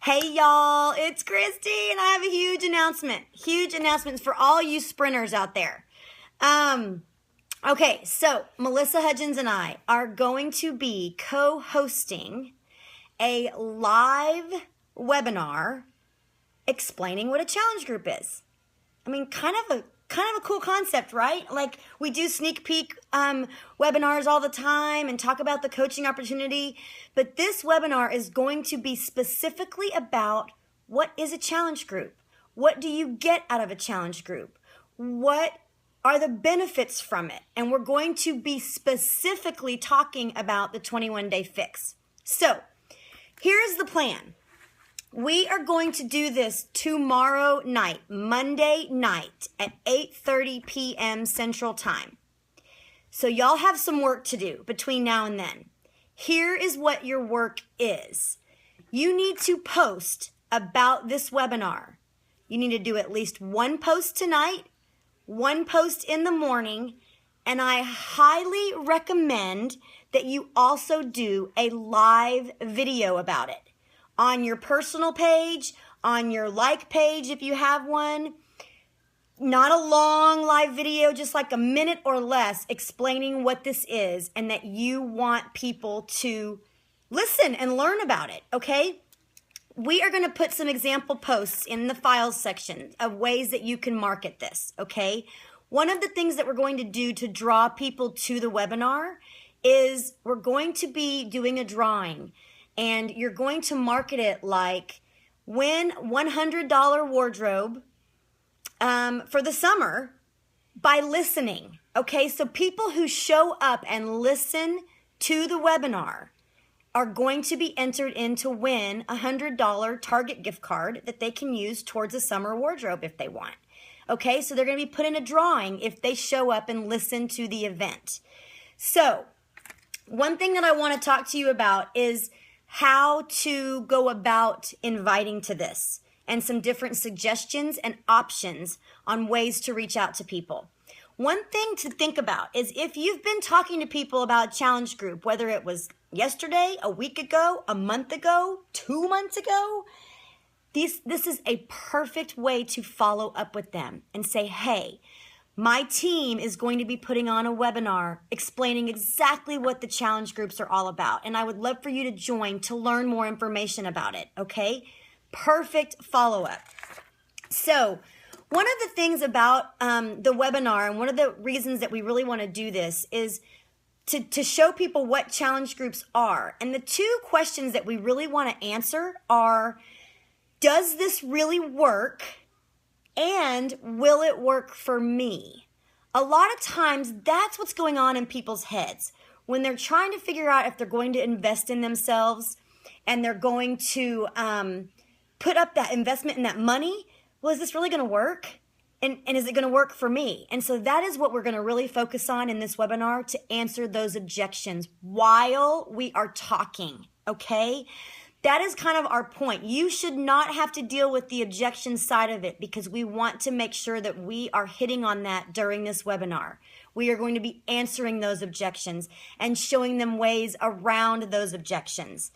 Hey y'all, it's Christy and I have a huge announcement. Huge announcements for all you sprinters out there. Okay, so Melissa Hudgens and I are going to be co-hosting a live webinar explaining what a challenge group is. I mean, kind of a cool concept, right? Like, we do sneak peek webinars all the time and talk about the coaching opportunity, but this webinar is going to be specifically about what is a challenge group? What do you get out of a challenge group? What are the benefits from it? And we're going to be specifically talking about the 21-day fix. So here's the plan. We are going to do this tomorrow night, Monday night at 8:30 p.m. Central Time. So y'all have some work to do between now and then. Here is what your work is. You need to post about this webinar. You need to do at least one post tonight, one post in the morning, and I highly recommend that you also do a live video about it. On your personal page, on your like page if you have one. Not a long live video, just like a minute or less explaining what this is and that you want people to listen and learn about it, okay? We are going to put some example posts in the files section of ways that you can market this, okay? One of the things that we're going to do to draw people to the webinar is we're going to be doing a drawing. And you're going to market it like win $100 wardrobe for the summer by listening. Okay, so people who show up and listen to the webinar are going to be entered in to win a $100 Target gift card that they can use towards a summer wardrobe if they want. Okay, so they're going to be put in a drawing if they show up and listen to the event. So one thing that I want to talk to you about is how to go about inviting to this and some different suggestions and options on ways to reach out to people. One thing to think about is if you've been talking to people about challenge group, whether it was yesterday, a week ago, a month ago, 2 months ago, this is a perfect way to follow up with them and say, hey, my team is going to be putting on a webinar explaining exactly what the challenge groups are all about. And I would love for you to join to learn more information about it, okay? Perfect follow-up. So one of the things about the webinar and one of the reasons that we really want to do this is to show people what challenge groups are. And the two questions that we really want to answer are, does this really work? And will it work for me? A lot of times that's what's going on in people's heads when they're trying to figure out if they're going to invest in themselves and they're going to put up that investment and that money. Well, is this really going to work? And is it going to work for me? And so that is what we're going to really focus on in this webinar to answer those objections while we are talking, okay? That is kind of our point. You should not have to deal with the objection side of it because we want to make sure that we are hitting on that during this webinar. We are going to be answering those objections and showing them ways around those objections.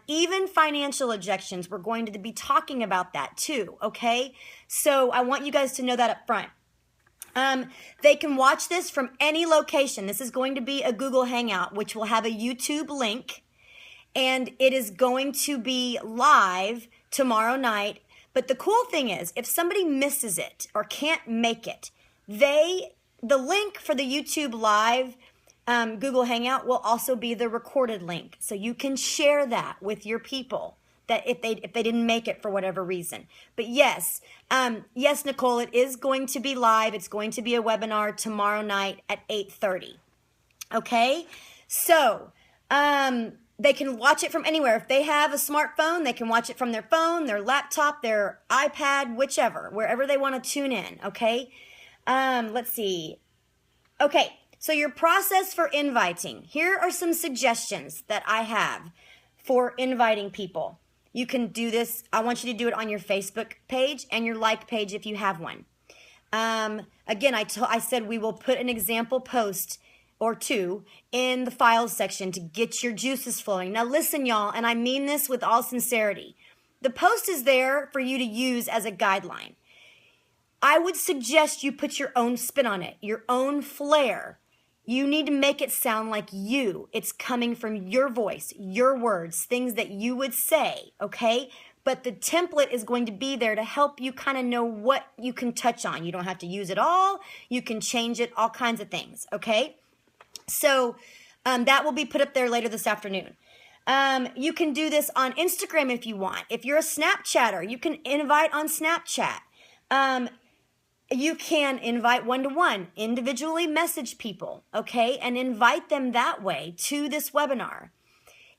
Even financial objections, we're going to be talking about that too, okay? So I want you guys to know that up front. They can watch this from any location. This is going to be a Google Hangout, which will have a YouTube link. And it is going to be live tomorrow night. But the cool thing is, if somebody misses it or can't make it, the link for the YouTube live Google Hangout will also be the recorded link. So you can share that with your people that if they didn't make it for whatever reason. But yes, Nicole, it is going to be live. It's going to be a webinar tomorrow night at 8:30. Okay? So, they can watch it from anywhere. If they have a smartphone, they can watch it from their phone, their laptop, their iPad, whichever, wherever they want to tune in, okay? Let's see. Okay, so your process for inviting. Here are some suggestions that I have for inviting people. You can do this. I want you to do it on your Facebook page and your like page if you have one. Again, I said we will put an example post or two in the files section to get your juices flowing. Now listen, y'all, and I mean this with all sincerity. the post is there for you to use as a guideline. I would suggest you put your own spin on it, your own flair. You need to make it sound like you. It's coming from your voice, your words, things that you would say, okay? But the template is going to be there to help you kind of know what you can touch on. You don't have to use it all. You can change it, all kinds of things, okay? So that will be put up there later this afternoon. You can do this on Instagram if you want. If you're a Snapchatter, you can invite on Snapchat. You can invite one-to-one, individually message people, okay, and invite them that way to this webinar.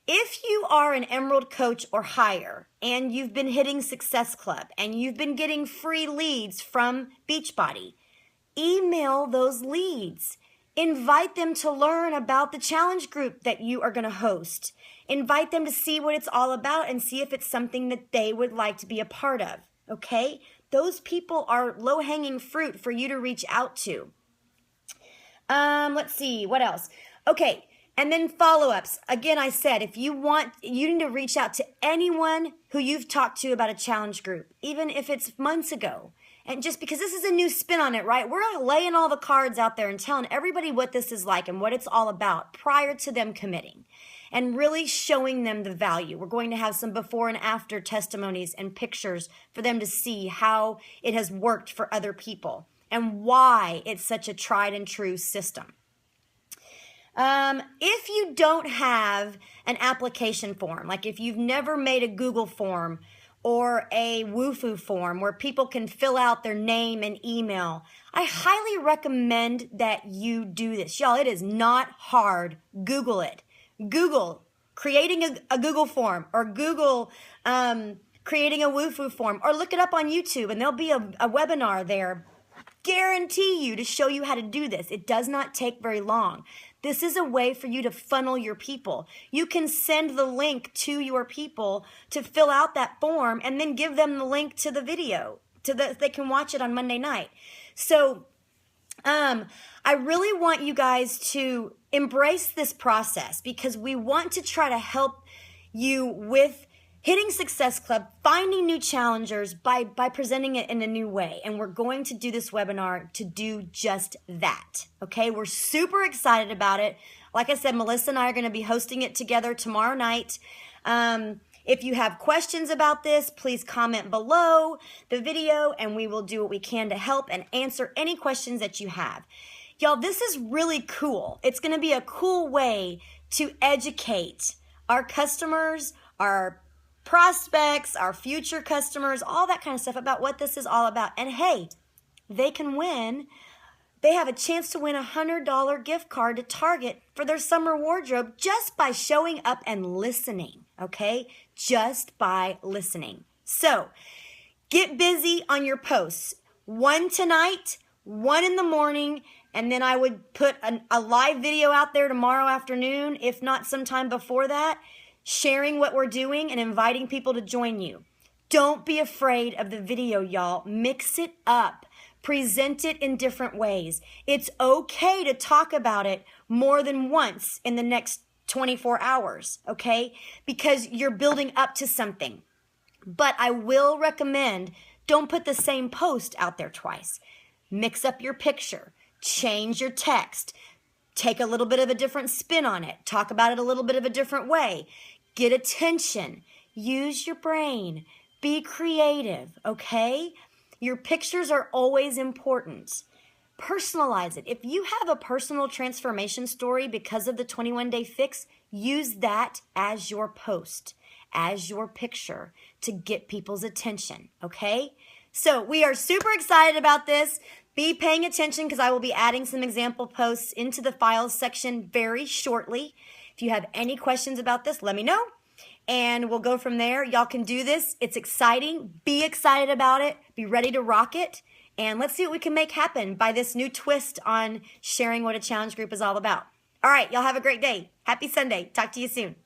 If you are an Emerald Coach or higher, and you've been hitting Success Club, and you've been getting free leads from Beachbody, email those leads. Invite them to learn about the challenge group that you are going to host. Invite them to see what it's all about and see if it's something that they would like to be a part of, okay? Those people are low-hanging fruit for you to reach out to. Let's see, what else? Okay, and then follow-ups. Again, I said, if you want, you need to reach out to anyone who you've talked to about a challenge group, even if it's months ago. And just because this is a new spin on it, right? We're laying all the cards out there and telling everybody what this is like and what it's all about prior to them committing and really showing them the value. We're going to have some before and after testimonies and pictures for them to see how it has worked for other people and why it's such a tried and true system. If you don't have an application form, like if you've never made a Google form or a Wufoo form where people can fill out their name and email, I highly recommend that you do this. Y'all, it is not hard. Google it. Google creating a Google form or Google creating a Wufoo form, or look it up on YouTube and there'll be a webinar there. Guarantee you to show you how to do this. It does not take very long. This is a way for you to funnel your people. You can send the link to your people to fill out that form and then give them the link to the video they can watch it on Monday night. So I really want you guys to embrace this process because we want to try to help you with hitting Success Club, finding new challengers by presenting it in a new way. And we're going to do this webinar to do just that. Okay, we're super excited about it. Like I said, Melissa and I are going to be hosting it together tomorrow night. If you have questions about this, please comment below the video and we will do what we can to help and answer any questions that you have. Y'all, this is really cool. It's going to be a cool way to educate our customers, our prospects, our future customers, all that kind of stuff about what this is all about. And hey, they can win. They have a chance to win a $100 gift card to Target for their summer wardrobe just by showing up and listening, okay? Just by listening. So get busy on your posts. One tonight, one in the morning, and then I would put a live video out there tomorrow afternoon, if not sometime before that, sharing what we're doing and inviting people to join you. Don't be afraid of the video, y'all. Mix it up. Present it in different ways. It's okay to talk about it more than once in the next 24 hours, okay? Because you're building up to something. But I will recommend, don't put the same post out there twice. Mix up your picture. Change your text. Take a little bit of a different spin on it. Talk about it a little bit of a different way. Get attention. Use your brain. Be creative, okay? Your pictures are always important. Personalize it. If you have a personal transformation story because of the 21-day fix, use that as your post, as your picture to get people's attention, okay? So we are super excited about this. Be paying attention because I will be adding some example posts into the files section very shortly. If you have any questions about this, let me know. And we'll go from there. Y'all can do this. It's exciting. Be excited about it. Be ready to rock it. And let's see what we can make happen by this new twist on sharing what a challenge group is all about. All right, y'all have a great day. Happy Sunday. Talk to you soon.